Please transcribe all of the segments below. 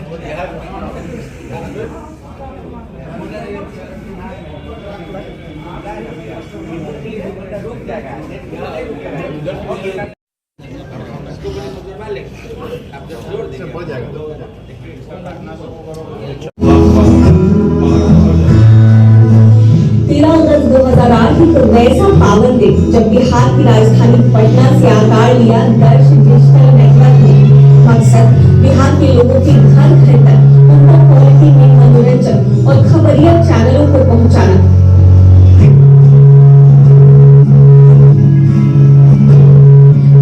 तो वैसा पावन दिन जब बिहार की राजधानी पटना से आकार लिया दर्श डिजिटल नेटवर्क ने। मकसद बिहार के लोगों के घर घर तक उनको क्वालिटी में मनोरंजन और खबरिया चैनलों को पहुंचाना।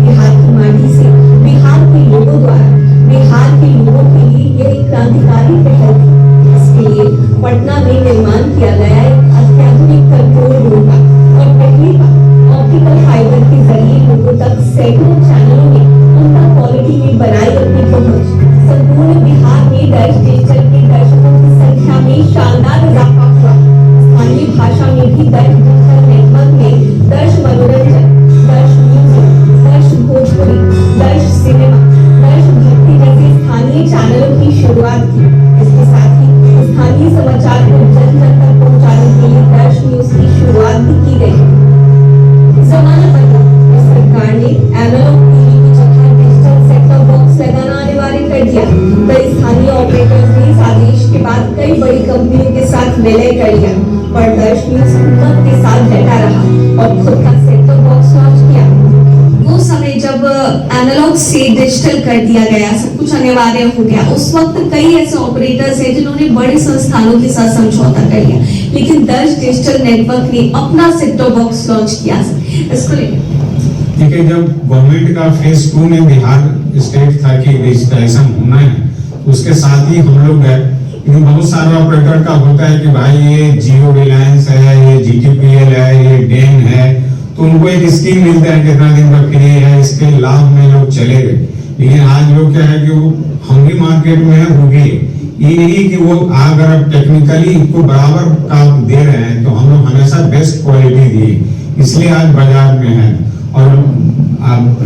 बिहार की माटी से बिहार के लोगों द्वारा बिहार के लोगों के लिए यह एक क्रांतिकारी पहल थी। इसके लिए पटना में निर्माण किया गया एक अत्याधुनिक कंट्रोल रूम का और पहली बार ऑप्टिकल फाइबर के जरिए लोगों तक सैकड़ों चैनलों में उनका क्वालिटी में बनाई अपनी पहुंच। संपूर्ण बिहार में दर्श डिजिटल के दर्शकों की संख्या में शानदार इजाफा हुआ। स्थानीय भाषा में भी दर्श डिजिटल नेटवर्क में दर्श मनोरंजन, दर्श म्यूजिक, दर्श भोजपुरी, दर्श सिनेमा, दर्श भक्ति जैसे स्थानीय चैनलों की शुरुआत की। इसके साथ ही स्थानीय समाचार को जन जन तक पहुंचाने के लिए दर्श न्यूज की शुरुआत भी की गई। जमाना बदला और सरकार ने एनालॉग टीवी की जगह डिजिटल सेट टॉप बॉक्स लगाना अनिवार्य कर दिया। कई स्थानीय ऑपरेटर्स ने इस आदेश के बाद कई बड़ी कंपनियों के साथ विलय कर लिया, पर दर्श न्यूज हुकूमत के साथ डटा रहा और खुद का सेट टॉप बॉक्स लॉन्च किया। वो समय जब एनालॉग से डिजिटल कर दिया गया, सब कुछ अनिवार्य हो गया, उस वक्त कई ऐसे ऑपरेटर्स हैं जिन्होंने बड़े संस्थानों के साथ समझौता कर लिया, लेकिन दर्श डिजिटल नेटवर्क ने अपना सेट टॉप बॉक्स लॉन्च किया। इसको देखिए, जब गवर्नमेंट का फेज 2 में बिहार स्टेट था कि डिजिटलाइजेशन होना है, उसके साथ ही हम लोग गए। लेकिन बहुत सारे ऑपरेटर का होता है कि भाई ये जियो रिलायंस है, ये जीटीपीएल है, ये डेन है, तो उनको एक स्कीम मिलता है कितना दिन का फ्री है, इसके लाभ में लोग चले गए। लेकिन आज लोग क्या है कि वो हम भी मार्केट में है, वो भी ये नहीं कि वो अगर अब टेक्निकली को बराबर काम दे रहे हैं, तो हम लोग हमेशा बेस्ट क्वालिटी दिए, इसलिए आज बाजार में है। और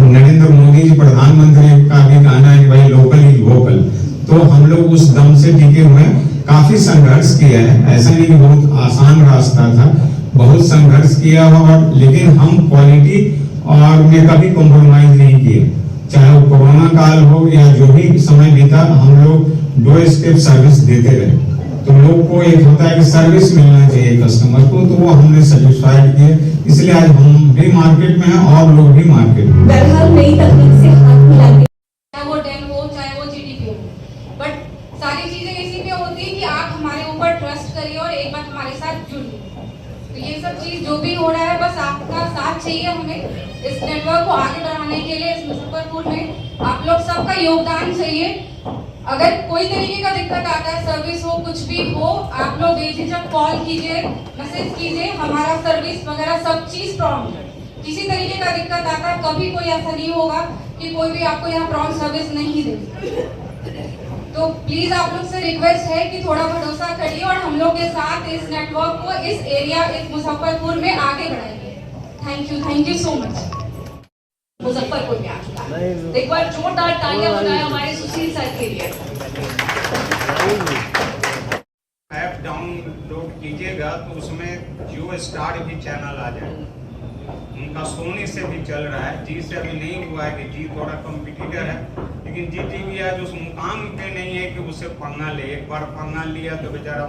नरेंद्र मोदी जी प्रधानमंत्री का भी कहना है भाई लोकल इज वोकल, तो हम लोग उस दम से टिके हुए काफी संघर्ष किया है। ऐसा नहीं कि बहुत आसान रास्ता था, बहुत संघर्ष किया और लेकिन हम क्वालिटी और में कभी कॉम्प्रोमाइज नहीं किए। चाहे वो कोरोना काल हो या जो भी समय बीता, हम लोग 2 स्टेप सर्विस देते रहे। तो लोग को एक होता है कि सर्विस मिलना चाहिए कस्टमर को, तो वो हमने सेटिस्फाइड किए, इसलिए आज हम भी मार्केट में हैं और लोग भी मार्केट में। बहरहाल नई तकनीक से हाथ मिला के चाहे वो डेन हो चाहे वो जीटीपी हो, बट सारी चीजें इसी पे होती है कि आप हमारे ऊपर ट्रस्ट करिए और एक बार हमारे साथ जुड़िए। तो ये सब चीज जो भी हो रहा है, बस आपका साथ चाहिए हमें इस नेटवर्क को आगे बढ़ाने के लिए। इस मुजफ्फरपुर में आप लोग सबका योगदान चाहिए। अगर कोई तरीके का दिक्कत आता है, सर्विस हो, कुछ भी हो, आप लोग बेझिझक कॉल कीजिए, मैसेज कीजिए, हमारा सर्विस वगैरह सब चीज प्रॉम्प्ट है। किसी तरीके का दिक्कत आता है, कभी कोई ऐसा नहीं होगा कि कोई भी आपको यहाँ प्रॉम्प्ट सर्विस नहीं देगा। तो प्लीज आप लोग से रिक्वेस्ट है कि थोड़ा भरोसा करिए और हम लोग के साथ इस नेटवर्क को इस एरिया, इस मुजफ्फरपुर में आगे बढ़ाइए। Thank you so much. Muzaffarpur में आ चुका है, एक बार जोरदार तालियां बजाएं हमारे सुशील सर के लिए। ऐप डाउनलोड कीजिएगा तो उसमें जियो स्टार भी चैनल आ जाएगा। उनका सोनी से भी चल रहा है, जी से अभी नहीं हुआ है कि जी थोड़ा कॉम्पिटिटर है, लेकिन जी टीवी आज उस मुकाम पे नहीं है कि उसे पढ़ना ले। एक बार पढ़ना लिया तो बेचारा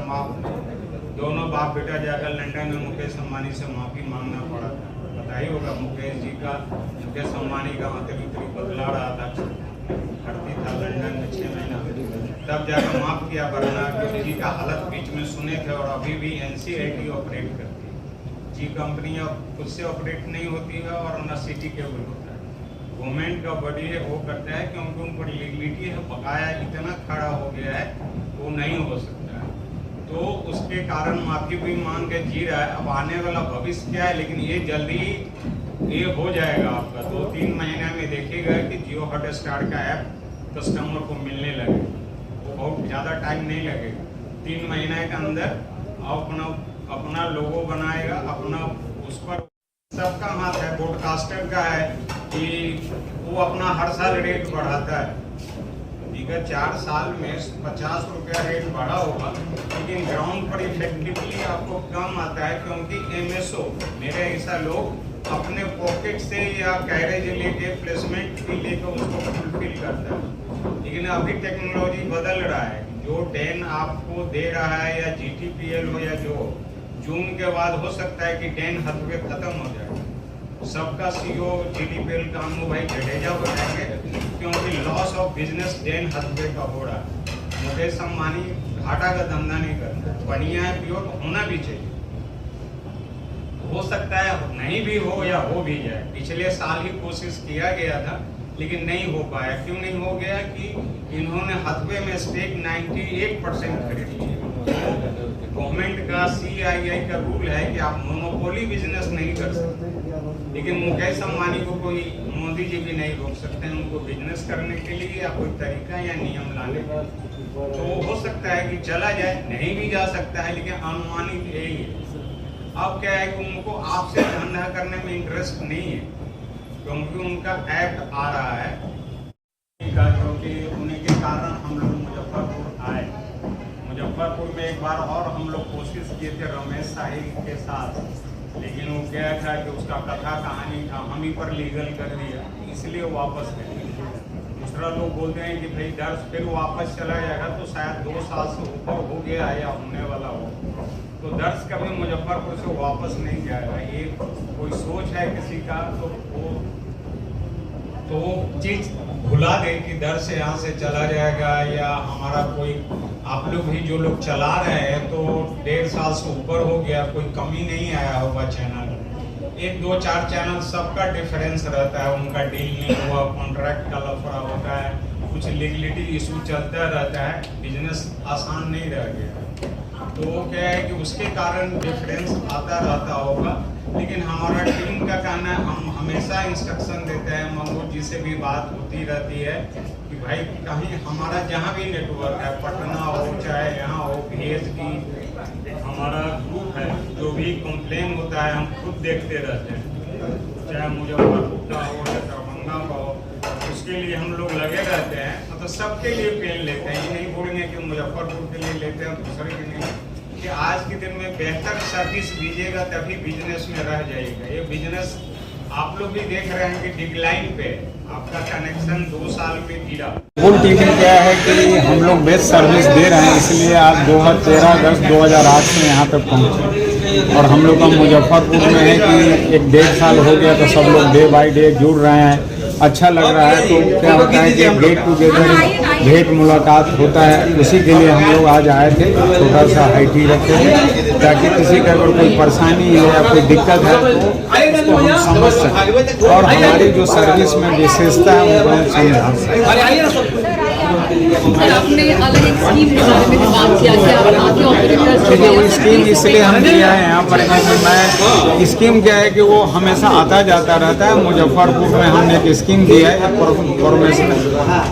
दोनों बाप बेटा जाकर लंदन में मुकेश अंबानी से माफी मांगना पड़ा। पता ही होगा मुकेश जी का, मुकेश अंबानी का अतिरिक्त बदला रहा था, भर्ती था लंदन में 6 महीना, तब जाकर माफ किया, वरना जी का हालत बीच में सुने थे। और अभी भी NCIT ऑपरेट करती है, जी कंपनी अब खुद से ऑपरेट नहीं होती है और न सिटी केबल होता है। गवर्नमेंट का बॉडी है वो करता है क्योंकि उन पर लीगलिटी है, बकाया इतना खड़ा हो गया है वो नहीं हो सकता है, तो उसके कारण माफी भी मांग के जी रहा है। अब आने वाला भविष्य क्या है, लेकिन ये जल्दी ये हो जाएगा आपका 2-3 महीने में देखिएगा कि जियो हॉटस्टार का ऐप कस्टमर को मिलने लगे। वो बहुत ज़्यादा टाइम नहीं लगेगा, 3 महीने के अंदर अपना लोगो बनाएगा, अपना उस पर सबका हाथ है, ब्रॉडकास्टर का है कि वो अपना हर साल रेट बढ़ाता है। विगत 4 साल में 50 रुपया रेट बढ़ा होगा, लेकिन ग्राउंड पर इफेक्टिवली आपको कम आता है, क्योंकि MSO मेरे ऐसा लोग अपने पॉकेट से या कैरेज लेके प्लेसमेंट भी लेकर उसको फुलफिल करता है। लेकिन अभी टेक्नोलॉजी बदल रहा है, जो डेन आपको दे रहा है या GTPL हो या जो जून के बाद हो सकता है कि डेन हथवे खत्म हो जाए। सबका CEO GTPL का अनु भाई जडेजा हो जाएंगे, क्योंकि लॉस ऑफ बिजनेस डेन हथवे का हो रहा है। मुकेश अंबानी घाटा का धंधा नहीं करता, बढ़िया है प्योर होना भी चाहिए। हो सकता है नहीं भी हो या हो भी जाए। पिछले साल ही कोशिश किया गया था, लेकिन नहीं हो पाया। क्यों नहीं हो गया कि इन्होंने हथवे में स्टेक 98% खरीद लिया। गवर्नमेंट का CII का रूल है कि आप मोनोपोली बिजनेस नहीं कर सकते, लेकिन मुकेश अंबानी को कोई मोदी जी भी नहीं रोक सकते हैं उनको बिजनेस करने के लिए या कोई तरीका या नियम लाने के लिए। तो हो सकता है कि चला जाए, नहीं भी जा सकता है, लेकिन अनुमानित यही है। अब क्या है कि उनको आपसे धंधा करने में इंटरेस्ट नहीं है, क्योंकि उनका एक्ट आ रहा है, क्योंकि उनके कारण हम लोग मुजफ्फरपुर आए। मुजफ्फरपुर में एक बार और हम लोग कोशिश किए थे रमेश साहिल के साथ, लेकिन वो क्या था कि उसका कथा कहानी था, हम ही पर लीगल कर दिया, इसलिए वापस कर दिया। दूसरा लोग बोलते हैं कि भाई दर्ज फिर वापस चला जाएगा, तो शायद 2 साल से ऊपर हो गया है या होने वाला हो, तो दर्ज कभी मुजफ्फरपुर से वापस नहीं जाएगा। ये कोई सोच है किसी का, तो वो चीज भुला दे कि दर से यहाँ से चला जाएगा, या हमारा कोई आप लोग भी जो लोग चला रहे हैं तो 1.5 साल से ऊपर हो गया, कोई कमी नहीं आया होगा चैनल। 1, 2, 4 चैनल सबका डिफरेंस रहता है, उनका डील नहीं हुआ, कॉन्ट्रैक्ट का लफड़ा होता है, कुछ लीगलिटी इशू चलता रहता है, बिजनेस आसान नहीं रह गया। तो क्या है कि उसके कारण डिफरेंस आता रहता होगा, लेकिन हमारा टीम का कहना है, हम हमेशा इंस्ट्रक्शन देते हैं, मनोज जी से भी बात होती रहती है कि भाई कहीं हमारा जहाँ भी नेटवर्क है, पटना हो चाहे यहाँ हो, VSD हमारा ग्रुप है, जो भी कंप्लेन होता है हम खुद देखते रहते हैं, चाहे मुजफ्फरपुर का हो या दरभंगा का हो, उसके लिए हम लोग लगे रहते हैं। मतलब सबके लिए पेन लेते हैं, ये नहीं बोलेंगे कि मुजफ्फरपुर के लिए लेते हैं दूसरे के लिए, कि आज के दिन में बेहतर सर्विस दीजिएगा तभी बिजनेस में रह जाएगा। ये बिजनेस आप लोग भी देख रहे हैं कि डिक्लाइन पे आपका कनेक्शन 2 साल में गिरा। कुल टीचिंग क्या है कि हम लोग बेस्ट सर्विस दे रहे हैं, इसलिए आज 13 अगस्त 2008 में यहाँ पे पहुँचे, और हम लोग का मुजफ्फरपुर में है कि 1.5 साल हो गया, तो सब लोग डे बाय डे जुड़ रहे हैं, अच्छा लग रहा है। तो क्या होता है कि गेट टुगेदर भेंट मुलाकात होता है, उसी के लिए हम लोग आज आए थे। छोटा सा हाईटी रखे थे ताकि किसी का अगर कोई परेशानी है या कोई दिक्कत है तो उसको हम समझ सकें, और हमारी जो सर्विस में विशेषता है उनको हम समझा सकें। आपने अलग एक स्कीम के बारे में बात किया कि आप आगे ऑपरेटर्स, देखिए वो स्कीम इसलिए हम दिया है यहाँ पर, मैं स्कीम क्या है कि वो हमेशा आता जाता रहता है। मुजफ्फरपुर में हमने एक स्कीम दिया है,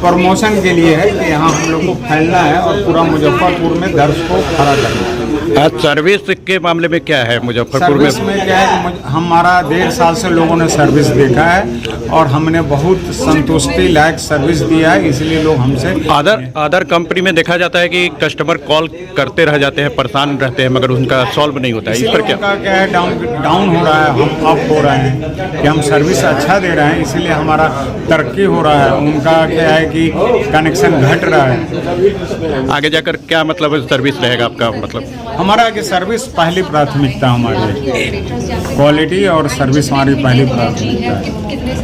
प्रमोशन के लिए है कि यहाँ हम लोग को फैलना है और पूरा मुजफ्फरपुर में दर्ज को खड़ा करना है। सर्विस के मामले में क्या है मुजफ्फरपुर सर्विस में क्या है कि हमारा 1.5 साल से लोगों ने सर्विस देखा है और हमने बहुत संतुष्टि लायक सर्विस दिया है, इसलिए लोग हमसे। अदर कंपनी में देखा जाता है कि कस्टमर कॉल करते रह जाते हैं, परेशान रहते हैं, मगर उनका सॉल्व नहीं होता है। इस पर क्या है, डाउन हो रहा है, हम अप हो रहे हैं कि हम सर्विस अच्छा दे रहे हैं, इसीलिए हमारा तरक्की हो रहा है। उनका क्या है कि कनेक्शन घट रहा है। आगे जाकर क्या मतलब सर्विस रहेगा आपका? मतलब हमारा कि सर्विस पहली प्राथमिकता हमारी, क्वालिटी और सर्विस हमारी पहली प्राथमिकता है।